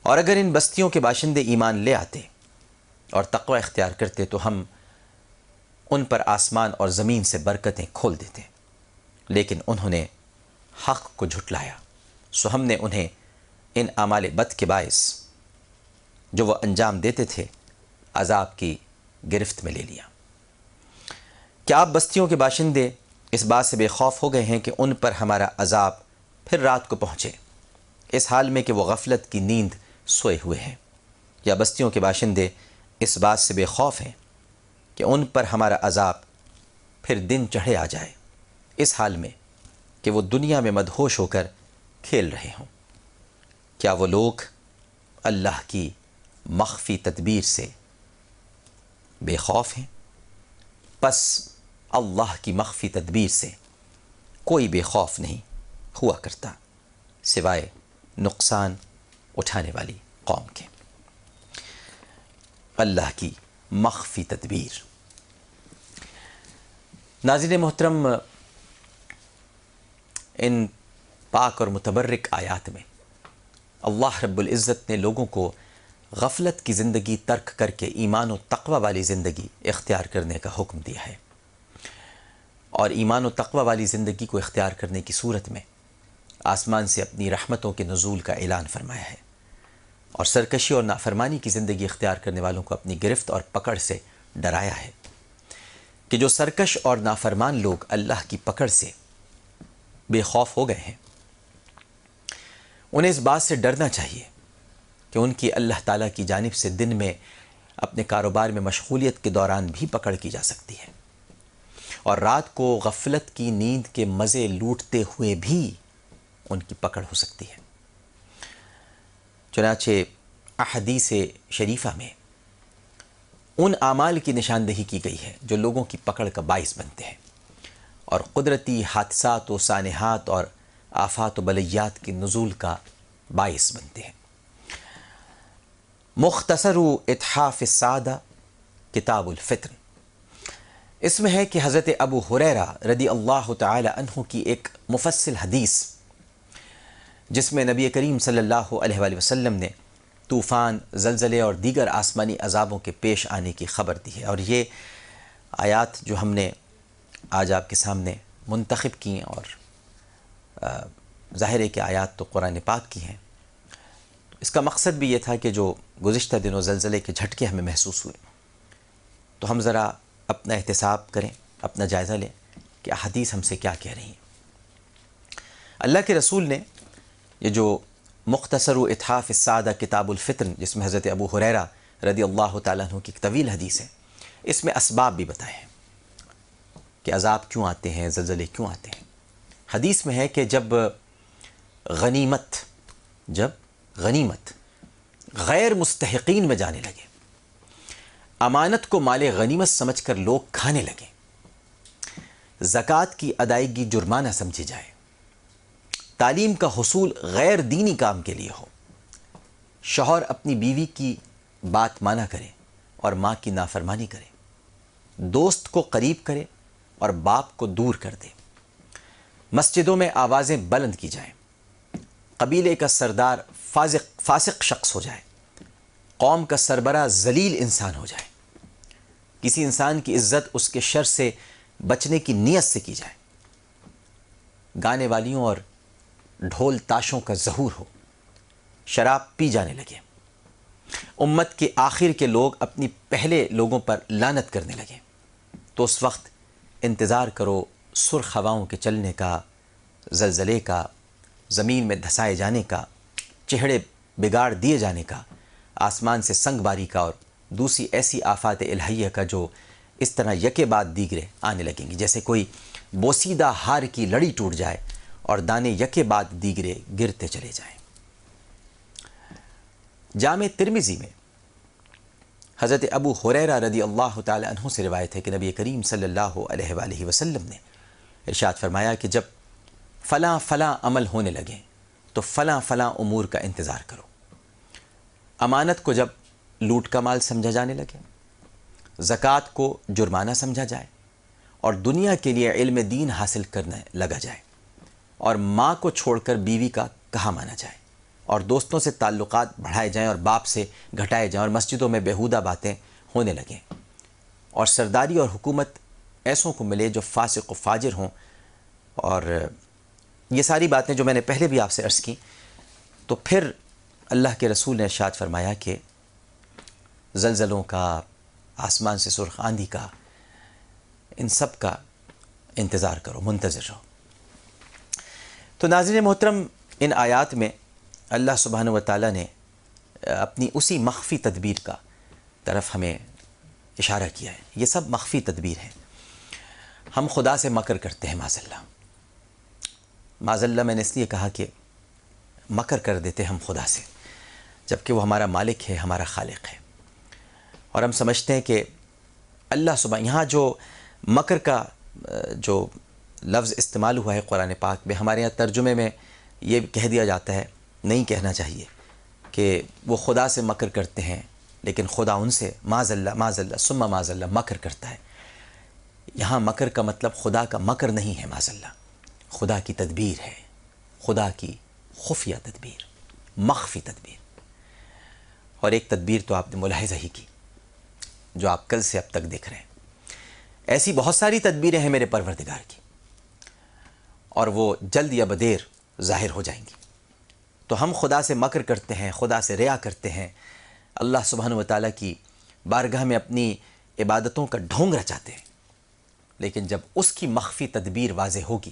اور اگر ان بستیوں کے باشندے ایمان لے آتے اور تقوی اختیار کرتے تو ہم ان پر آسمان اور زمین سے برکتیں کھول دیتے، لیکن انہوں نے حق کو جھٹلایا. سو ہم نے انہیں ان اعمال بد کے باعث جو وہ انجام دیتے تھے عذاب کی گرفت میں لے لیا. کیا آپ بستیوں کے باشندے اس بات سے بے خوف ہو گئے ہیں کہ ان پر ہمارا عذاب پھر رات کو پہنچے، اس حال میں کہ وہ غفلت کی نیند سوئے ہوئے ہیں؟ یا بستیوں کے باشندے اس بات سے بے خوف ہیں کہ ان پر ہمارا عذاب پھر دن چڑھے آ جائے، اس حال میں کہ وہ دنیا میں مدہوش ہو کر کھیل رہے ہوں؟ کیا وہ لوگ اللہ کی مخفی تدبیر سے بے خوف ہیں؟ پس اللہ کی مخفی تدبیر سے کوئی بے خوف نہیں ہوا کرتا سوائے نقصان اٹھانے والی قوم کے. اللہ کی مخفی تدبیر. ناظرین محترم، ان پاک اور متبرک آیات میں اللہ رب العزت نے لوگوں کو غفلت کی زندگی ترک کر کے ایمان و تقوی والی زندگی اختیار کرنے کا حکم دیا ہے. اور ایمان و تقوی والی زندگی کو اختیار کرنے کی صورت میں آسمان سے اپنی رحمتوں کے نزول کا اعلان فرمایا ہے، اور سرکشی اور نافرمانی کی زندگی اختیار کرنے والوں کو اپنی گرفت اور پکڑ سے ڈرایا ہے کہ جو سرکش اور نافرمان لوگ اللہ کی پکڑ سے بے خوف ہو گئے ہیں انہیں اس بات سے ڈرنا چاہیے کہ ان کی اللہ تعالیٰ کی جانب سے دن میں اپنے کاروبار میں مشغولیت کے دوران بھی پکڑ کی جا سکتی ہے، اور رات کو غفلت کی نیند کے مزے لوٹتے ہوئے بھی ان کی پکڑ ہو سکتی ہے۔ چنانچہ احادیث شریفہ میں ان اعمال کی نشاندہی کی گئی ہے جو لوگوں کی پکڑ کا باعث بنتے ہیں اور قدرتی حادثات و سانحات اور آفات و بلیات کے نزول کا باعث بنتے ہیں۔ مختصر اتحاف السادہ کتاب الفطر، اس میں ہے کہ حضرت ابو ہریرہ رضی اللہ تعالی عنہ کی ایک مفصل حدیث جس میں نبی کریم صلی اللہ علیہ وآلہ وسلم نے طوفان، زلزلے اور دیگر آسمانی عذابوں کے پیش آنے کی خبر دی ہے، اور یہ آیات جو ہم نے آج آپ کے سامنے منتخب کی ہیں اور ظاہر ہے کہ آیات تو قرآن پاک کی ہیں، اس کا مقصد بھی یہ تھا کہ جو گزشتہ دنوں زلزلے کے جھٹکے ہمیں محسوس ہوئے تو ہم ذرا اپنا احتساب کریں، اپنا جائزہ لیں کہ احادیث ہم سے کیا کہہ رہی ہیں۔ اللہ کے رسول نے یہ جو مختصر اتحاف السادہ کتاب الفطر جس میں حضرت ابو ہریرہ رضی اللہ تعالیٰ عنہ کی ایک طویل حدیث ہے، اس میں اسباب بھی بتائے ہیں کہ عذاب کیوں آتے ہیں، زلزلے کیوں آتے ہیں۔ حدیث میں ہے کہ جب غنیمت غیر مستحقین میں جانے لگے، امانت کو مال غنیمت سمجھ کر لوگ کھانے لگیں، زکوٰۃ کی ادائیگی جرمانہ سمجھی جائے، تعلیم کا حصول غیر دینی کام کے لیے ہو، شوہر اپنی بیوی کی بات مانا کرے اور ماں کی نافرمانی کرے، دوست کو قریب کرے اور باپ کو دور کر دے، مسجدوں میں آوازیں بلند کی جائیں، قبیلے کا سردار فاسق شخص ہو جائے، قوم کا سربراہ ذلیل انسان ہو جائے، کسی انسان کی عزت اس کے شر سے بچنے کی نیت سے کی جائے، گانے والیوں اور ڈھول تاشوں کا ظہور ہو، شراب پی جانے لگے، امت کے آخر کے لوگ اپنی پہلے لوگوں پر لعنت کرنے لگے، تو اس وقت انتظار کرو سرخ ہواؤں کے چلنے کا، زلزلے کا، زمین میں دھسائے جانے کا، چہرے بگاڑ دیے جانے کا، آسمان سے سنگ باری کا اور دوسری ایسی آفات الہیہ کا جو اس طرح یکے بعد دیگرے آنے لگیں گی، جیسے کوئی بوسیدہ ہار کی لڑی ٹوٹ جائے اور دانے یکے بعد دیگرے گرتے چلے جائیں۔ جامع ترمذی میں حضرت ابو ہریرہ رضی اللہ تعالی عنہ سے روایت ہے کہ نبی کریم صلی اللہ علیہ وآلہ وسلم نے ارشاد فرمایا کہ جب فلاں فلاں عمل ہونے لگیں تو فلاں فلاں امور کا انتظار کرو۔ امانت کو جب لوٹ کا مال سمجھا جانے لگے، زکوٰۃ کو جرمانہ سمجھا جائے اور دنیا کے لیے علم دین حاصل کرنے لگا جائے اور ماں کو چھوڑ کر بیوی کا کہا مانا جائے اور دوستوں سے تعلقات بڑھائے جائیں اور باپ سے گھٹائے جائیں اور مسجدوں میں بیہودہ باتیں ہونے لگیں اور سرداری اور حکومت ایسوں کو ملے جو فاسق و فاجر ہوں، اور یہ ساری باتیں جو میں نے پہلے بھی آپ سے عرض کی، تو پھر اللہ کے رسول نے ارشاد فرمایا کہ زلزلوں کا، آسمان سے سرخ آندھی کا، ان سب کا انتظار کرو، منتظر رہو۔ تو ناظرین محترم، ان آیات میں اللہ سبحانہ و تعالیٰ نے اپنی اسی مخفی تدبیر کا طرف ہمیں اشارہ کیا ہے۔ یہ سب مخفی تدبیر ہیں۔ ہم خدا سے مکر کرتے ہیں، معاذ اللہ میں نے اس لیے کہا کہ مکر کر دیتے ہم خدا سے، جبکہ وہ ہمارا مالک ہے، ہمارا خالق ہے، اور ہم سمجھتے ہیں کہ اللہ سبحانہ، یہاں جو مکر کا جو لفظ استعمال ہوا ہے قرآن پاک میں، ہمارے یہاں ترجمے میں یہ کہہ دیا جاتا ہے، نہیں کہنا چاہیے کہ وہ خدا سے مکر کرتے ہیں لیکن خدا ان سے معاذ اللہ ثم معاذ اللہ مکر کرتا ہے۔ یہاں مکر کا مطلب خدا کا مکر نہیں ہے، معاذ اللہ خدا کی تدبیر ہے، خدا کی خفیہ تدبیر، مخفی تدبیر۔ اور ایک تدبیر تو آپ نے ملاحظہ ہی کی جو آپ کل سے اب تک دیکھ رہے ہیں۔ ایسی بہت ساری تدبیریں ہیں میرے پروردگار کی، اور وہ جلد یا بدیر ظاہر ہو جائیں گی۔ تو ہم خدا سے مکر کرتے ہیں، خدا سے ریا کرتے ہیں، اللہ سبحانہ و تعالیٰ کی بارگاہ میں اپنی عبادتوں کا ڈھونگ رچاتے ہیں، لیکن جب اس کی مخفی تدبیر واضح ہوگی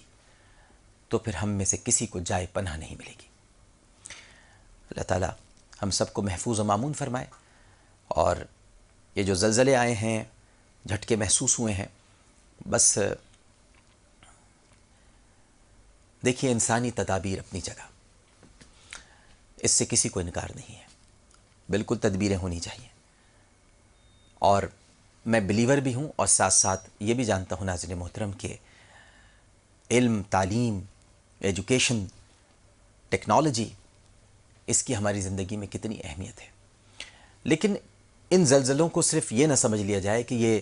تو پھر ہم میں سے کسی کو جائے پناہ نہیں ملے گی۔ اللہ تعالیٰ ہم سب کو محفوظ و مامون فرمائے، اور یہ جو زلزلے آئے ہیں، جھٹکے محسوس ہوئے ہیں، بس دیکھیے انسانی تدابیر اپنی جگہ، اس سے کسی کو انکار نہیں ہے، بالکل تدبیریں ہونی چاہیے، اور میں بلیور بھی ہوں اور ساتھ ساتھ یہ بھی جانتا ہوں ناظرین محترم کہ علم، تعلیم، ایجوکیشن، ٹیکنالوجی، اس کی ہماری زندگی میں کتنی اہمیت ہے، لیکن ان زلزلوں کو صرف یہ نہ سمجھ لیا جائے کہ یہ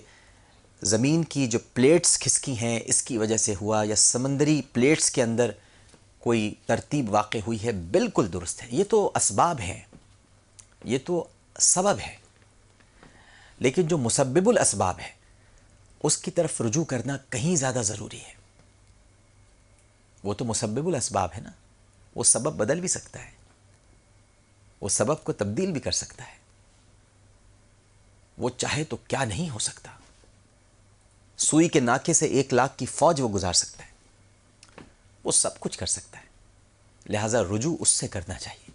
زمین کی جو پلیٹس کھسکی ہیں اس کی وجہ سے ہوا، یا سمندری پلیٹس کے اندر کوئی ترتیب واقع ہوئی ہے۔ بالکل درست ہے، یہ تو اسباب ہیں، یہ تو سبب ہے، لیکن جو مسبب الاسباب ہے اس کی طرف رجوع کرنا کہیں زیادہ ضروری ہے۔ وہ تو مسبب الاسباب ہے نا، وہ سبب بدل بھی سکتا ہے، وہ سبب کو تبدیل بھی کر سکتا ہے، وہ چاہے تو کیا نہیں ہو سکتا، سوئی کے ناکے سے 1,00,000 کی فوج وہ گزار سکتا ہے، وہ سب کچھ کر سکتا ہے، لہذا رجوع اس سے کرنا چاہیے،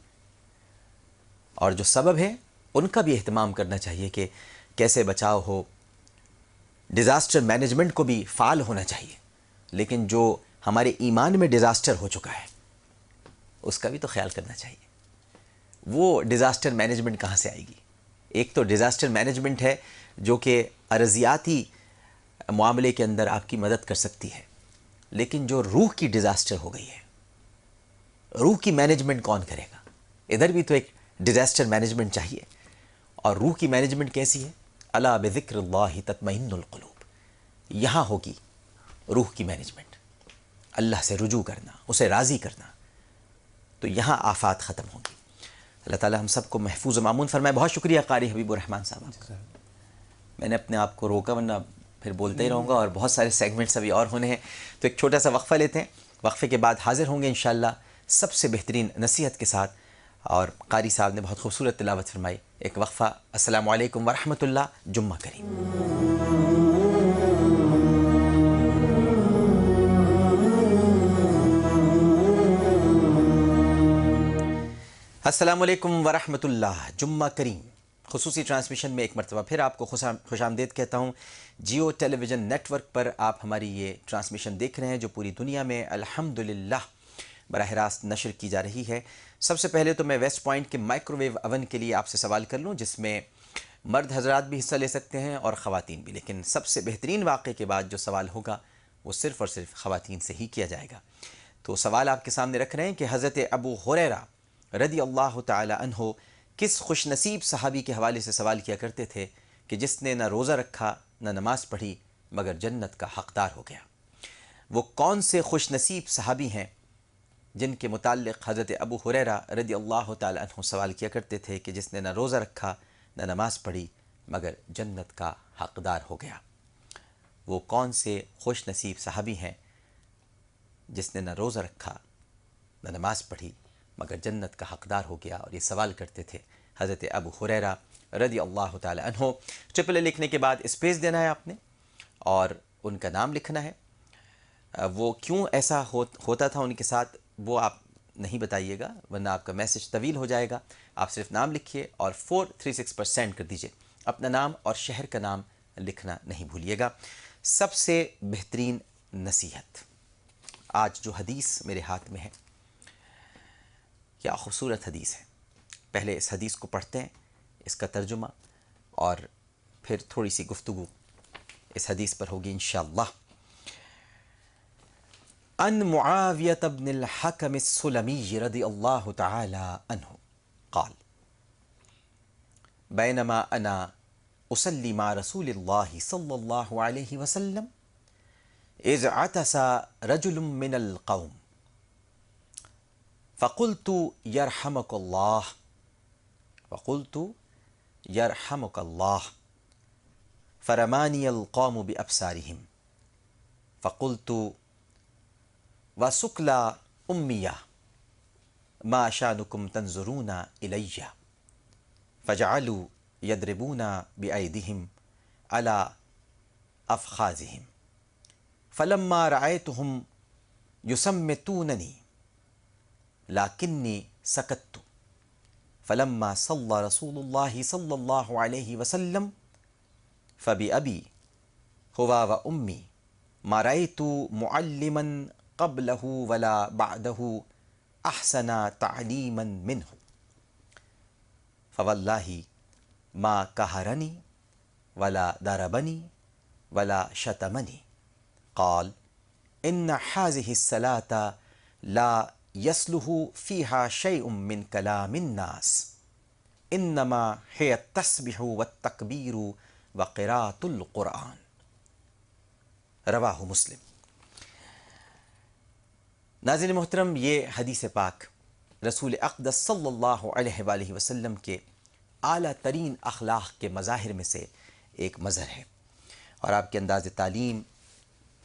اور جو سبب ہے ان کا بھی اہتمام کرنا چاہیے کہ کیسے بچاؤ ہو، ڈیزاسٹر مینجمنٹ کو بھی فعال ہونا چاہیے، لیکن جو ہمارے ایمان میں ڈیزاسٹر ہو چکا ہے اس کا بھی تو خیال کرنا چاہیے۔ وہ ڈیزاسٹر مینجمنٹ کہاں سے آئے گی؟ ایک تو ڈیزاسٹر مینجمنٹ ہے جو کہ ارضیاتی معاملے کے اندر آپ کی مدد کر سکتی ہے، لیکن جو روح کی ڈیزاسٹر ہو گئی ہے، روح کی مینجمنٹ کون کرے گا؟ ادھر بھی تو ایک ڈیزاسٹر مینجمنٹ چاہیے، اور روح کی مینجمنٹ کیسی ہے؟ الا بذکر اللہ تطمئن القلوب، یہاں ہوگی روح کی مینجمنٹ، اللہ سے رجوع کرنا، اسے راضی کرنا، تو یہاں آفات ختم ہوں گی۔ اللہ تعالی ہم سب کو محفوظ و مامون فرمائے۔ بہت شکریہ قاری حبیب الرحمن صاحب آپ کا، میں نے اپنے آپ کو روکا ورنہ پھر بولتے ہی رہوں گا، اور بہت سارے سیگمنٹس ابھی اور ہونے ہیں، تو ایک چھوٹا سا وقفہ لیتے ہیں، وقفے کے بعد حاضر ہوں گے انشاءاللہ سب سے بہترین نصیحت کے ساتھ، اور قاری صاحب نے بہت خوبصورت تلاوت فرمائی۔ ایک وقفہ۔ السلام علیکم ورحمۃ اللہ، جمعہ کریم۔ السلام علیکم ورحمۃ اللہ، جمعہ کریم۔ خصوصی ٹرانسمیشن میں ایک مرتبہ پھر آپ کو خوش آمدید کہتا ہوں۔ جیو ٹیلی ویژن نیٹ ورک پر آپ ہماری یہ ٹرانسمیشن دیکھ رہے ہیں جو پوری دنیا میں الحمدللہ براہ راست نشر کی جا رہی ہے۔ سب سے پہلے تو میں ویسٹ پوائنٹ کے مائکرو ویو اوون کے لیے آپ سے سوال کر لوں، جس میں مرد حضرات بھی حصہ لے سکتے ہیں اور خواتین بھی، لیکن سب سے بہترین واقعے کے بعد جو سوال ہوگا وہ صرف اور صرف خواتین سے ہی کیا جائے گا۔ تو سوال آپ کے سامنے رکھ رہے ہیں کہ حضرت ابو ہریرہ رضی اللہ تعالی عنہ کس خوش نصیب صحابی کے حوالے سے سوال کیا کرتے تھے کہ جس نے نہ روزہ رکھا نہ نماز پڑھی مگر جنت کا حقدار ہو گیا؟ وہ کون سے خوش نصیب صحابی ہیں جن کے متعلق حضرت ابو ہریرہ رضی اللہ تعالی عنہ سوال کیا کرتے تھے کہ جس نے نہ روزہ رکھا نہ نماز پڑھی مگر جنت کا حقدار ہو گیا؟ وہ کون سے خوش نصیب صحابی ہیں جس نے نہ روزہ رکھا نہ نماز پڑھی مگر جنت کا حقدار ہو گیا؟ اور یہ سوال کرتے تھے حضرت ابو ہریرہ رضی اللہ تعالی عنہ۔ ٹرپل اے لکھنے کے بعد اسپیس دینا ہے آپ نے اور ان کا نام لکھنا ہے۔ وہ کیوں ایسا ہوتا تھا ان کے ساتھ وہ آپ نہیں بتائیے گا ورنہ آپ کا میسج طویل ہو جائے گا۔ آپ صرف نام لکھیے اور 436 پر سینڈ کر دیجئے۔ اپنا نام اور شہر کا نام لکھنا نہیں بھولیے گا۔ سب سے بہترین نصیحت، آج جو حدیث میرے ہاتھ میں ہے، کیا خوبصورت حدیث ہے۔ پہلے اس حدیث کو پڑھتے ہیں، اس کا ترجمہ، اور پھر تھوڑی سی گفتگو اس حدیث پر ہوگی انشاءاللہ۔ ان معاویہ بن الحکم السلمی رضی اللہ تعالی عنہ قال بینما انا اصلی مع رسول اللہ صلی اللہ علیہ وسلم اذ عطس رجل من القوم فقلت يرحمك الله فرماني القوم بأبصارهم فقلت وسكلى أمية ما شأنكم تنظرون إلي فجعلوا يضربون بأيديهم على أفخاذهم فلما رأيتهم يسمتونني لكني سكت فلما صلى رسول الله صلى الله عليه وسلم فبأبي هو وأمي ما رأيت معلما قبله ولا بعده احسن تعلیما منه فواللہ ما قہرنی ولا ضربنی ولا شتمنی قال ان هذه الصلاة لا يصلح فيها شيء من كلام الناس انما هي التسبيح والتکبیر وقراءة القرآن. رواہ مسلم. ناظرین محترم، یہ حدیث پاک رسول اقدس صلی اللہ علیہ وآلہ وسلم کے اعلیٰ ترین اخلاق کے مظاہر میں سے ایک مظہر ہے، اور آپ کے انداز تعلیم،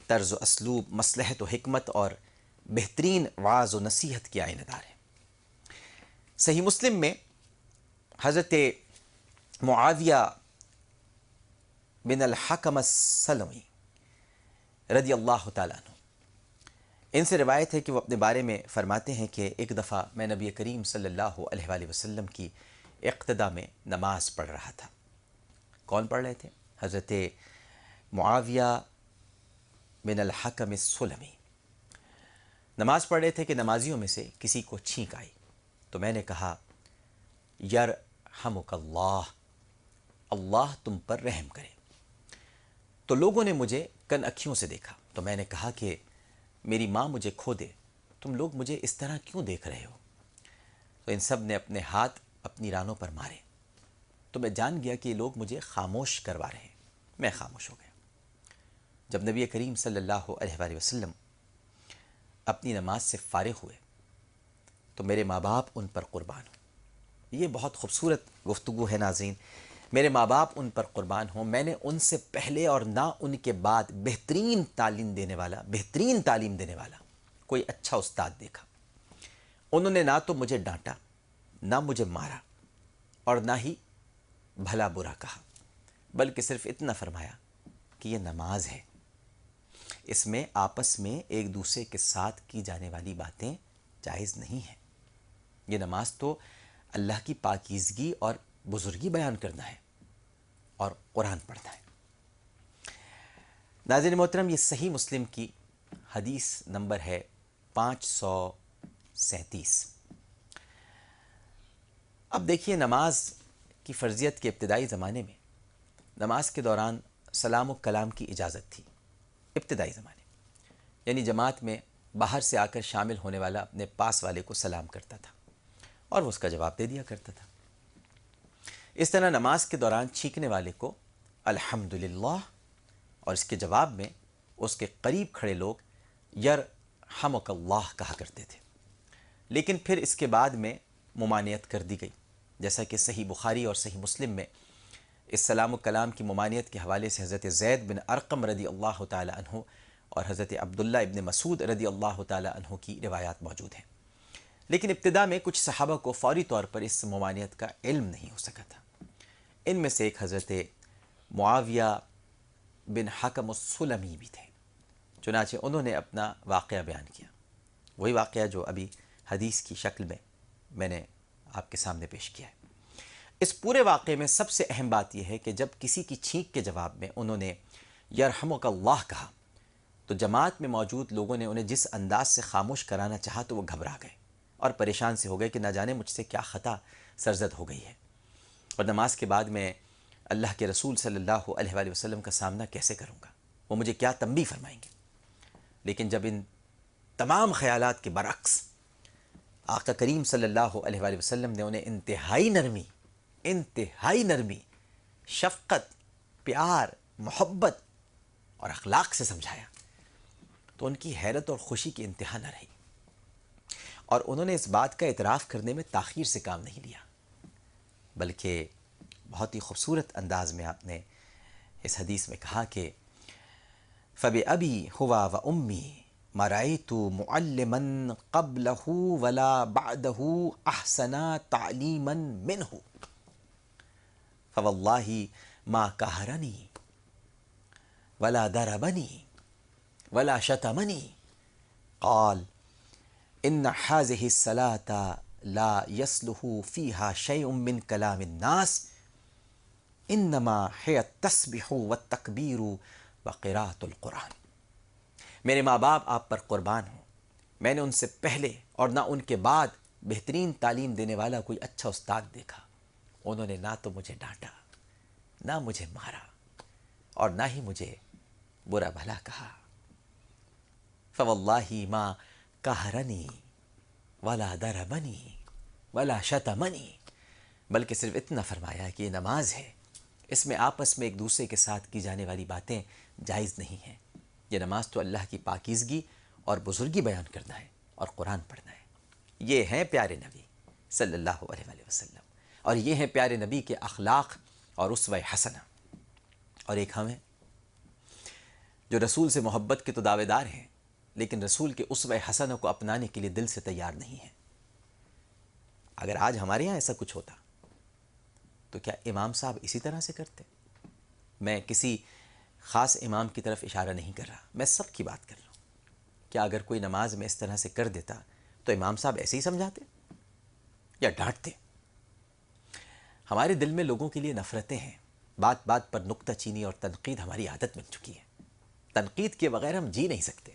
طرز و اسلوب، مصلحت و حکمت اور بہترین وعظ و نصیحت کی آئینہ دار ہے. صحیح مسلم میں حضرت معاویہ بن الحکم السلمی رضی اللہ تعالیٰ عنہ، ان سے روایت ہے کہ وہ اپنے بارے میں فرماتے ہیں کہ ایک دفعہ میں نبی کریم صلی اللہ علیہ وآلہ وسلم کی اقتدا میں نماز پڑھ رہا تھا. کون پڑھ رہے تھے؟ حضرت معاویہ بن الحکم السلمی نماز پڑھ رہے تھے کہ نمازیوں میں سے کسی کو چھینک آئی، تو میں نے کہا یرحمک اللہ، اللہ تم پر رحم کرے. تو لوگوں نے مجھے کن اکھیوں سے دیکھا، تو میں نے کہا کہ میری ماں مجھے کھو دے، تم لوگ مجھے اس طرح کیوں دیکھ رہے ہو؟ تو ان سب نے اپنے ہاتھ اپنی رانوں پر مارے، تو میں جان گیا کہ یہ لوگ مجھے خاموش کروا رہے ہیں. میں خاموش ہو گیا. جب نبی کریم صلی اللہ علیہ وآلہ وسلم اپنی نماز سے فارغ ہوئے تو میرے ماں باپ ان پر قربان ہوں. یہ بہت خوبصورت گفتگو ہے ناظرین. میرے ماں باپ ان پر قربان ہوں. میں نے ان سے پہلے اور نہ ان کے بعد بہترین تعلیم دینے والا کوئی اچھا استاد دیکھا. انہوں نے نہ تو مجھے ڈانٹا، نہ مجھے مارا، اور نہ ہی بھلا برا کہا، بلکہ صرف اتنا فرمایا کہ یہ نماز ہے، اس میں آپس میں ایک دوسرے کے ساتھ کی جانے والی باتیں جائز نہیں ہیں. یہ نماز تو اللہ کی پاکیزگی اور بزرگی بیان کرنا ہے اور قرآن پڑھنا ہے. ناظرین محترم، یہ صحیح مسلم کی حدیث نمبر ہے 537. اب دیکھیے، نماز کی فرضیت کے ابتدائی زمانے میں نماز کے دوران سلام و کلام کی اجازت تھی. ابتدائی زمانے یعنی جماعت میں باہر سے آ کر شامل ہونے والا اپنے پاس والے کو سلام کرتا تھا اور وہ اس کا جواب دے دیا کرتا تھا. اس طرح نماز کے دوران چھینکنے والے کو الحمدللہ، اور اس کے جواب میں اس کے قریب کھڑے لوگ یرحمک اللہ کہا کرتے تھے. لیکن پھر اس کے بعد میں ممانعت کر دی گئی، جیسا کہ صحیح بخاری اور صحیح مسلم میں اس سلام و کلام کی ممانعت کے حوالے سے حضرت زید بن ارقم رضی اللہ تعالی عنہ اور حضرت عبداللہ ابن مسعود رضی اللہ تعالی عنہ کی روایات موجود ہیں. لیکن ابتدا میں کچھ صحابہ کو فوری طور پر اس ممانعت کا علم نہیں ہو سکا تھا. ان میں سے ایک حضرت معاویہ بن حکم السلمی بھی تھے. چنانچہ انہوں نے اپنا واقعہ بیان کیا، وہی واقعہ جو ابھی حدیث کی شکل میں نے آپ کے سامنے پیش کیا ہے. اس پورے واقعے میں سب سے اہم بات یہ ہے کہ جب کسی کی چھینک کے جواب میں انہوں نے یرحمک اللہ کہا تو جماعت میں موجود لوگوں نے انہیں جس انداز سے خاموش کرانا چاہا تو وہ گھبرا گئے اور پریشان سے ہو گئے کہ نہ جانے مجھ سے کیا خطا سرزد ہو گئی ہے، اور نماز کے بعد میں اللہ کے رسول صلی اللہ علیہ وآلہ وسلم کا سامنا کیسے کروں گا، وہ مجھے کیا تنبیہ فرمائیں گے. لیکن جب ان تمام خیالات کے برعکس آقا کریم صلی اللہ علیہ وآلہ وسلم نے انہیں انتہائی نرمی، شفقت، پیار، محبت اور اخلاق سے سمجھایا تو ان کی حیرت اور خوشی کی انتہا نہ رہی، اور انہوں نے اس بات کا اعتراف کرنے میں تاخیر سے کام نہیں لیا، بلکہ بہت ہی خوبصورت انداز میں آپ نے اس حدیث میں کہا کہ فَبِأَبِي هُوَ وَأُمِّي مَا رَأَيْتُ مُعَلِّمًا قَبْلَهُ وَلَا بَعْدَهُ أَحْسَنَ تَعْلِيمًا مِنْهُ فَوَاللَّهِ مَا قَهَرَنِي وَلَا ضَرَبَنِي وَلَا شَتَمَنِي قَالَ إِنَّ هَذِهِ الصَّلَاةَ لَا يَصْلُحُ فِيهَا شَيْءٌ مِّن كَلَامِ النَّاسِ إِنَّمَا هِيَ التَّسْبِيحُ وَالتَّكْبِيرُ وَقِرَاءَةُ الْقُرْآنِ. میرے ماں باپ آپ پر قربان ہوں، میں نے ان سے پہلے اور نہ ان کے بعد بہترین تعلیم دینے والا کوئی اچھا استاد دیکھا۔ انہوں نے نہ تو مجھے ڈانٹا، نہ مجھے مارا، اور نہ ہی مجھے برا بھلا کہا۔ فواللہ ما قہرنی ولا ضربنی ولا شتمنی، بلکہ صرف اتنا فرمایا کہ یہ نماز ہے، اس میں آپس میں ایک دوسرے کے ساتھ کی جانے والی باتیں جائز نہیں ہیں۔ یہ نماز تو اللہ کی پاکیزگی اور بزرگی بیان کرنا ہے اور قرآن پڑھنا ہے۔ یہ ہیں پیارے نبی صلی اللہ علیہ وآلہ وسلم، اور یہ ہیں پیارے نبی کے اخلاق اور اسوہ حسنہ۔ اور ایک ہم ہیں جو رسول سے محبت کے تو دعوے دار ہیں، لیکن رسول کے اسوہ حسنہ کو اپنانے کے لیے دل سے تیار نہیں ہیں۔ اگر آج ہمارے ہاں ایسا کچھ ہوتا تو کیا امام صاحب اسی طرح سے کرتے؟ میں کسی خاص امام کی طرف اشارہ نہیں کر رہا، میں سب کی بات کر رہا ہوں۔ کیا اگر کوئی نماز میں اس طرح سے کر دیتا تو امام صاحب ایسے ہی سمجھاتے یا ڈانٹتے؟ ہمارے دل میں لوگوں کے لیے نفرتیں ہیں، بات بات پر نکتہ چینی اور تنقید ہماری عادت بن چکی ہے۔ تنقید کے بغیر ہم جی نہیں سکتے،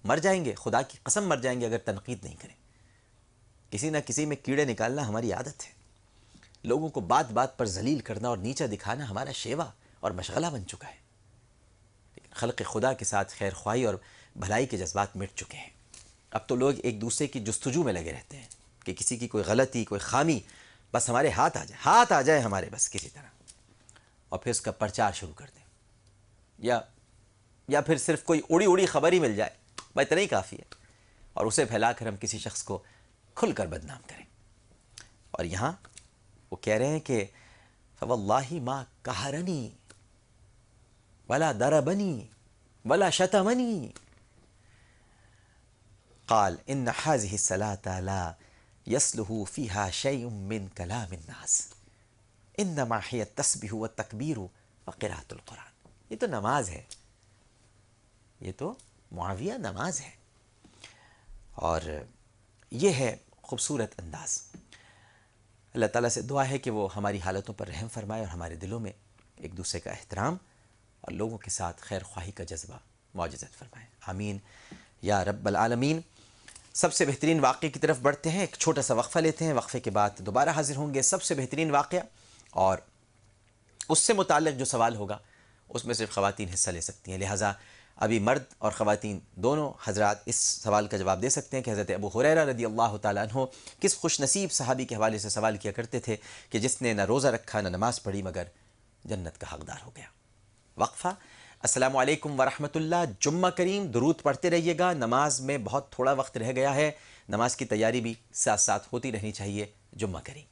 مر جائیں گے، خدا کی قسم مر جائیں گے اگر تنقید نہیں کریں۔ کسی نہ کسی میں کیڑے نکالنا ہماری عادت ہے۔ لوگوں کو بات بات پر ذلیل کرنا اور نیچا دکھانا ہمارا شیوا اور مشغلہ بن چکا ہے۔ لیکن خلق خدا کے ساتھ خیر خواہی اور بھلائی کے جذبات مٹ چکے ہیں۔ اب تو لوگ ایک دوسرے کی جستجو میں لگے رہتے ہیں کہ کسی کی کوئی غلطی، کوئی خامی بس ہمارے ہاتھ آ جائے ہمارے بس کسی طرح، اور پھر اس کا پرچار شروع کر دیں، یا پھر صرف کوئی اڑی خبر ہی مل جائے، بس اتنا ہی کافی ہے، اور اسے پھیلا کر ہم کسی شخص کو کھل کر بدنام کریں۔ اور یہاں وہ کہہ رہے ہیں کہ فواللہ ما قہرنی ولا ضربنی ولا شتمنی قال ان هذه الصلاة لا يصلح فيها شيء من كلام الناس انما هي التسبيح والتکبیر وقراءة القرآن۔ یہ تو نماز ہے، یہ تو معاویہ نماز ہے، اور یہ ہے خوبصورت انداز۔ اللہ تعالیٰ سے دعا ہے کہ وہ ہماری حالتوں پر رحم فرمائے اور ہمارے دلوں میں ایک دوسرے کا احترام اور لوگوں کے ساتھ خیر خواہی کا جذبہ معجزت فرمائے، آمین یا رب العالمین۔ سب سے بہترین واقعے کی طرف بڑھتے ہیں، ایک چھوٹا سا وقفہ لیتے ہیں، وقفے کے بعد دوبارہ حاضر ہوں گے۔ سب سے بہترین واقعہ اور اس سے متعلق جو سوال ہوگا اس میں صرف خواتین حصہ لے سکتی ہیں، لہٰذا ابھی مرد اور خواتین دونوں حضرات اس سوال کا جواب دے سکتے ہیں کہ حضرت ابو ہریرہ رضی اللہ تعالیٰ عنہ کس خوش نصیب صحابی کے حوالے سے سوال کیا کرتے تھے کہ جس نے نہ روزہ رکھا نہ نماز پڑھی مگر جنت کا حقدار ہو گیا۔ وقفہ۔ السلام علیکم ورحمۃ اللہ۔ جمعہ کریم، درود پڑھتے رہیے گا۔ نماز میں بہت تھوڑا وقت رہ گیا ہے، نماز کی تیاری بھی ساتھ ساتھ ہوتی رہنی چاہیے۔ جمعہ کریم۔